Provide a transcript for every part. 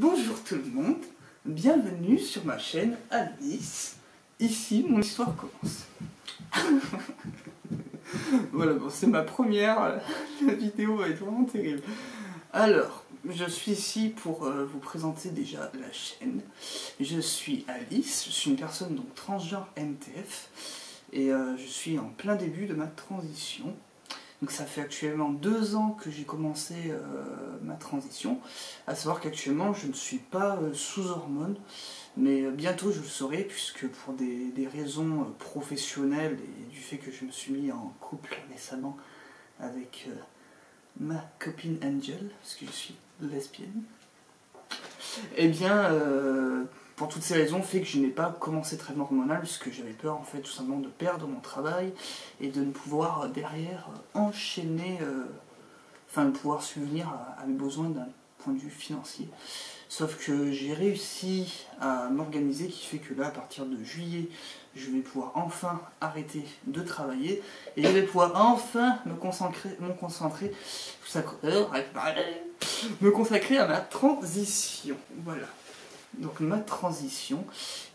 Bonjour tout le monde, bienvenue sur ma chaîne Alice. Ici, mon histoire commence. Voilà, bon, c'est ma première, la vidéo va être vraiment terrible. Alors, je suis ici pour vous présenter déjà la chaîne. Je suis Alice, je suis une personne donc transgenre MTF et je suis en plein début de ma transition. Donc ça fait actuellement 2 ans que j'ai commencé ma transition, à savoir qu'actuellement je ne suis pas sous hormones, mais bientôt je le serai, puisque pour des raisons professionnelles et du fait que je me suis mis en couple récemment avec ma copine Angel, parce que je suis lesbienne, et bien pour toutes ces raisons fait que je n'ai pas commencé le traitement hormonal, puisque j'avais peur en fait tout simplement de perdre mon travail et de ne pouvoir derrière enchaîner, enfin de pouvoir subvenir à mes besoins d'un point de vue financier. Sauf que j'ai réussi à m'organiser, qui fait que là à partir de juillet je vais pouvoir enfin arrêter de travailler et je vais pouvoir enfin me consacrer à ma transition. Voilà. Donc ma transition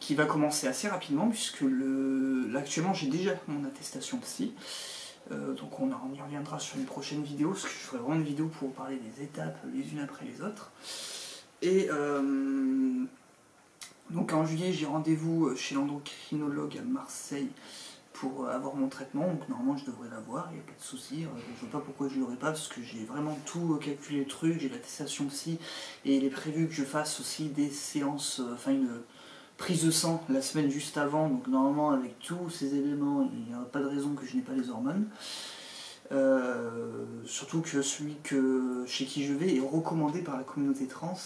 qui va commencer assez rapidement, puisque là, actuellement j'ai déjà mon attestation psy. Donc on y reviendra sur une prochaine vidéo, parce que je ferai vraiment une vidéo pour vous parler des étapes les unes après les autres. Et donc en juillet j'ai rendez-vous chez l'endocrinologue à Marseille pour avoir mon traitement, donc normalement je devrais l'avoir, il n'y a pas de souci. Je ne vois pas pourquoi je ne l'aurais pas, parce que j'ai vraiment tout calculé le truc, j'ai l'attestation psy, et il est prévu que je fasse aussi des séances, enfin une prise de sang la semaine juste avant, donc normalement avec tous ces éléments, il n'y a pas de raison que je n'ai pas les hormones. Surtout que celui chez qui je vais est recommandé par la communauté trans,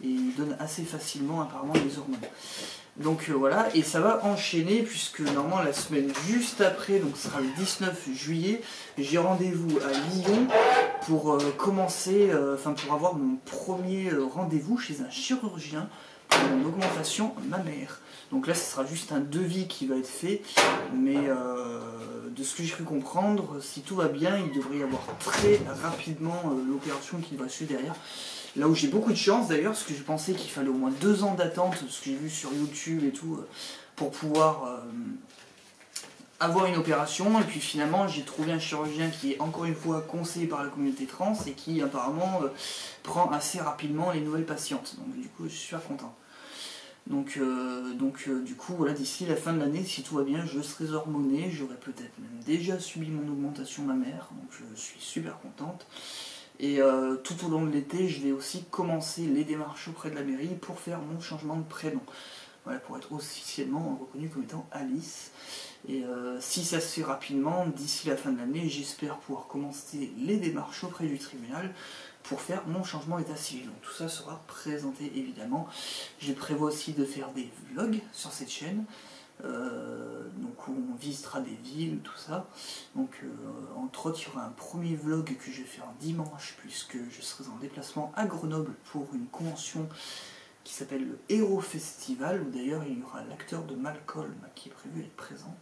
et il donne assez facilement apparemment les hormones. Donc voilà, et ça va enchaîner, puisque normalement la semaine juste après, donc ce sera le 19 juillet, j'ai rendez-vous à Lyon pour commencer, pour avoir mon premier rendez-vous chez un chirurgien pour une augmentation mammaire. Donc là ce sera juste un devis qui va être fait, mais de ce que j'ai pu comprendre, si tout va bien, il devrait y avoir très rapidement l'opération qui va suivre derrière. Là où j'ai beaucoup de chance d'ailleurs, parce que je pensais qu'il fallait au moins 2 ans d'attente, ce que j'ai vu sur YouTube et tout, pour pouvoir avoir une opération. Et puis finalement j'ai trouvé un chirurgien qui est encore une fois conseillé par la communauté trans et qui apparemment prend assez rapidement les nouvelles patientes. Donc du coup je suis super content. Donc du coup voilà, d'ici la fin de l'année, si tout va bien, je serai hormonée, j'aurai peut-être même déjà subi mon augmentation mammaire, donc je suis super contente. Et tout au long de l'été, je vais aussi commencer les démarches auprès de la mairie pour faire mon changement de prénom. Voilà, pour être officiellement reconnue comme étant Alice. Et si ça se fait rapidement, d'ici la fin de l'année, j'espère pouvoir commencer les démarches auprès du tribunal pour faire mon changement d'état civil. Donc tout ça sera présenté évidemment. Je prévois aussi de faire des vlogs sur cette chaîne. Donc où on visitera des villes, tout ça. Donc entre autres il y aura un premier vlog que je vais faire dimanche, puisque je serai en déplacement à Grenoble pour une convention qui s'appelle le Héros Festival, où d'ailleurs il y aura l'acteur de Malcolm qui est prévu être présent.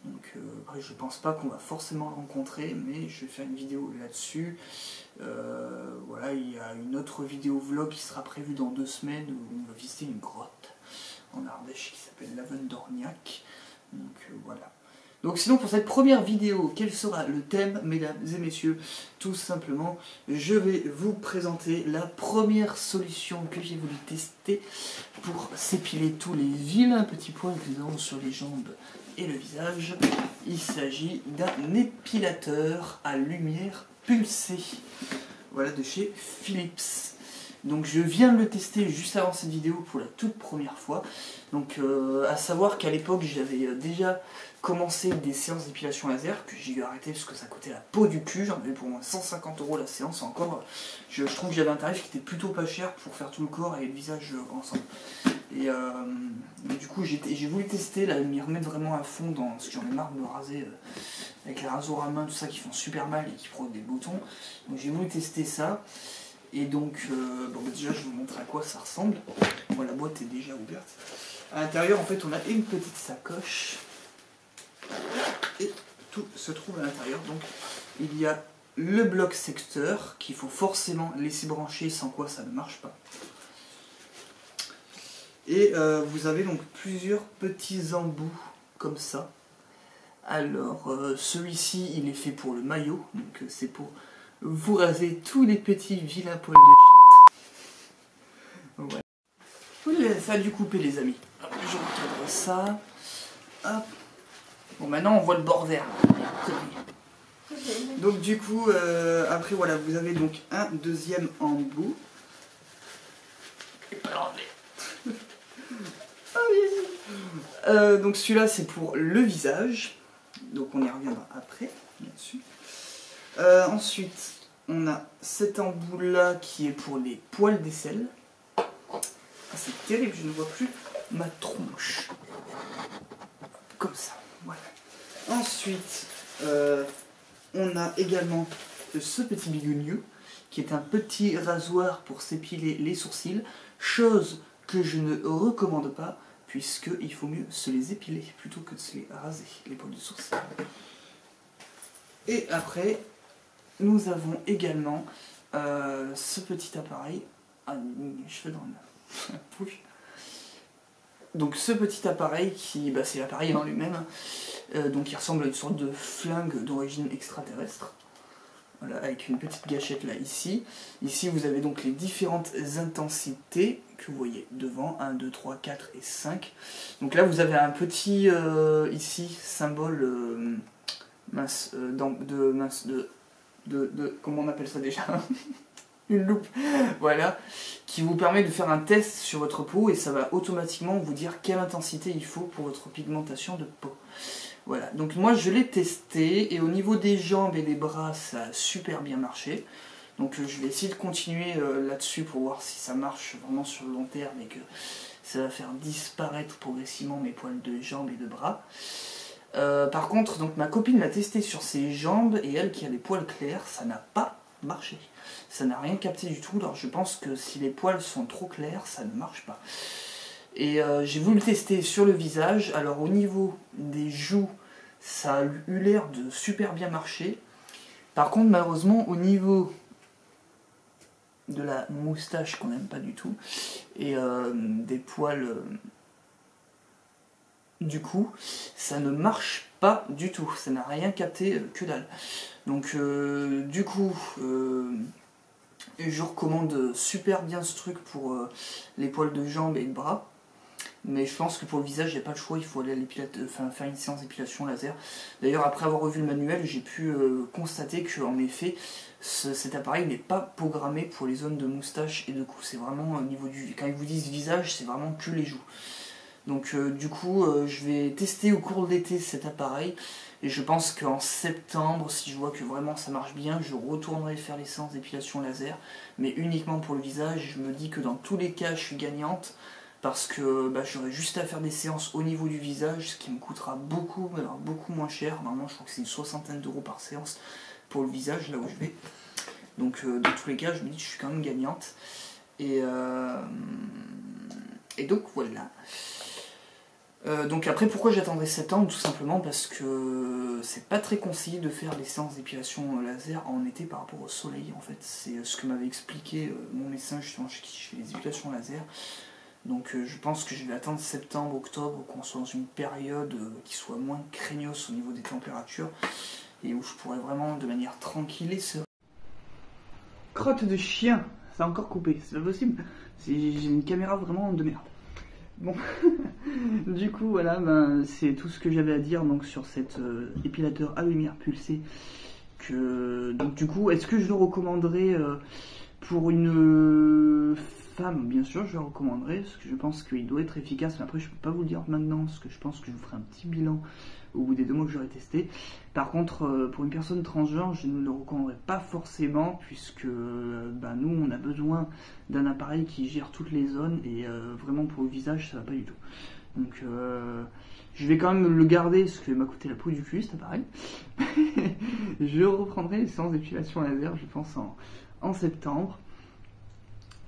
Donc après je pense pas qu'on va forcément le rencontrer, mais je vais faire une vidéo là-dessus. Voilà, il y a une autre vidéo vlog qui sera prévue dans 2 semaines, où on va visiter une grotte en Ardèche qui s'appelle Lavendorniac. Donc voilà. Donc sinon pour cette première vidéo, quel sera le thème, mesdames et messieurs? Tout simplement, je vais vous présenter la première solution que j'ai voulu tester pour s'épiler tous les vilains petits poils que nous avons sur les jambes et le visage. Il s'agit d'un épilateur à lumière pulsée. Voilà, de chez Philips. Donc je viens de le tester juste avant cette vidéo pour la toute première fois. Donc à savoir qu'à l'époque j'avais déjà commencé des séances d'épilation laser, que j'ai dû arrêter parce que ça coûtait la peau du cul. J'en avais pour moins 150 € la séance. Encore, je trouve que j'avais un tarif qui était plutôt pas cher pour faire tout le corps et le visage ensemble. Et du coup j'ai voulu tester, là, m'y remettre vraiment à fond, parce que j'en ai marre de me raser avec les rasoirs à main, tout ça, qui font super mal et qui provoquent des boutons. Donc j'ai voulu tester ça. Et donc, déjà je vous montre à quoi ça ressemble. Bon, la boîte est déjà ouverte. À l'intérieur, en fait, on a une petite sacoche. Et tout se trouve à l'intérieur. Donc, il y a le bloc secteur qu'il faut forcément laisser brancher, sans quoi ça ne marche pas. Et vous avez donc plusieurs petits embouts comme ça. Alors, celui-ci, il est fait pour le maillot, donc c'est pour vous raser tous les petits vilains poils de chatte. Voilà. Ça a dû couper, les amis. Hop, je recadre ça. Hop. Bon, maintenant on voit le bord vert. Donc du coup, après voilà, vous avez donc un deuxième embout. Donc celui-là c'est pour le visage, donc on y reviendra après, bien sûr. Ensuite, on a cet embout là qui est pour les poils d'aisselle. Ah, c'est terrible, je ne vois plus ma tronche. Comme ça, voilà. Ensuite, on a également ce petit bigounieux qui est un petit rasoir pour s'épiler les sourcils, chose que je ne recommande pas, puisqu'il faut mieux se les épiler plutôt que de se les raser, les poils de sourcils. Et après, nous avons également ce petit appareil. Ah, mes cheveux dans le... Donc ce petit appareil qui, c'est l'appareil en lui-même, donc il ressemble à une sorte de flingue d'origine extraterrestre. Voilà, avec une petite gâchette là, ici. Ici, vous avez donc les différentes intensités que vous voyez devant, 1, 2, 3, 4 et 5. Donc là, vous avez un petit, ici, symbole, comment on appelle ça déjà? Une loupe, voilà, qui vous permet de faire un test sur votre peau et ça va automatiquement vous dire quelle intensité il faut pour votre pigmentation de peau. Voilà, donc moi je l'ai testé et au niveau des jambes et des bras ça a super bien marché. Donc je vais essayer de continuer là-dessus pour voir si ça marche vraiment sur le long terme et que ça va faire disparaître progressivement mes poils de jambes et de bras. Par contre, donc ma copine l'a testé sur ses jambes et elle qui a des poils clairs, ça n'a pas marché. Ça n'a rien capté du tout, alors je pense que si les poils sont trop clairs, ça ne marche pas. Et j'ai voulu le tester sur le visage. Alors au niveau des joues, ça a eu l'air de super bien marcher. Par contre, malheureusement, au niveau de la moustache qu'on n'aime pas du tout, et des poils du cou, ça ne marche pas du tout. Ça n'a rien capté, que dalle. Donc du coup, je recommande super bien ce truc pour les poils de jambes et de bras. Mais je pense que pour le visage, il n'y a pas le choix, il faut aller à faire une séance d'épilation laser. D'ailleurs, après avoir revu le manuel, j'ai pu constater qu'en effet, cet appareil n'est pas programmé pour les zones de moustache et de cou. C'est vraiment au niveau du... Quand ils vous disent visage, c'est vraiment que les joues. Donc du coup, je vais tester au cours de l'été cet appareil. Et je pense qu'en septembre, si je vois que vraiment ça marche bien, je retournerai faire les séances d'épilation laser. Mais uniquement pour le visage, je me dis que dans tous les cas, je suis gagnante. Parce que j'aurai juste à faire des séances au niveau du visage, ce qui me coûtera beaucoup, alors beaucoup moins cher. Normalement, je crois que c'est une 60aine d'euros par séance pour le visage, là où je vais. Donc, dans tous les cas, je me dis que je suis quand même gagnante. Et donc, voilà. Donc après, pourquoi j'attendrai septembre? Tout simplement parce que c'est pas très conseillé de faire des séances d'épilation laser en été par rapport au soleil, en fait. C'est ce que m'avait expliqué mon médecin, justement, chez qui je fais les épilations laser. Donc je pense que je vais attendre septembre, octobre, qu'on soit dans une période qui soit moins craignos au niveau des températures et où je pourrais vraiment de manière tranquille et sereine. Crotte de chien, ça a encore coupé, c'est pas possible. J'ai une caméra vraiment de merde. Bon, du coup voilà, c'est tout ce que j'avais à dire donc, sur cet épilateur à lumière pulsée. Donc du coup, est-ce que je le recommanderais pour une femme? Bien sûr, je le recommanderais, parce que je pense qu'il doit être efficace, mais après je peux pas vous le dire maintenant, parce que je pense que je vous ferai un petit bilan au bout des 2 mois que j'aurai testé. Par contre, pour une personne transgenre, je ne le recommanderais pas forcément, puisque nous, on a besoin d'un appareil qui gère toutes les zones, et vraiment pour le visage, ça va pas du tout. Donc je vais quand même le garder, parce qu'il m'a coûté la peau du cul, cet appareil. Je reprendrai les séances d'épilation laser, je pense, en septembre.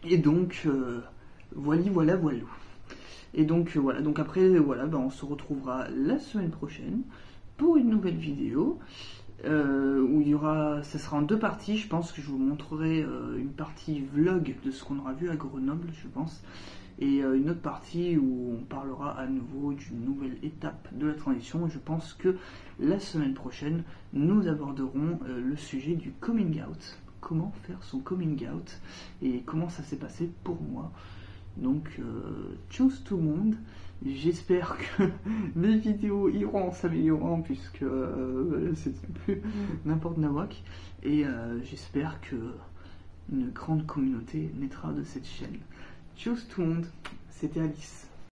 Et donc, voilà. Et donc, voilà. Donc après, voilà, on se retrouvera la semaine prochaine pour une nouvelle vidéo. où ça sera en 2 parties. Je pense que je vous montrerai une partie vlog de ce qu'on aura vu à Grenoble, je pense, et une autre partie où on parlera à nouveau d'une nouvelle étape de la transition. Et je pense que la semaine prochaine, nous aborderons le sujet du coming out. Comment faire son coming out et comment ça s'est passé pour moi. Donc, tchuss tout le monde. J'espère que mes vidéos iront en s'améliorant puisque c'était plus n'importe nawak. Et j'espère que une grande communauté naîtra de cette chaîne. Tchuss tout le monde, c'était Alice.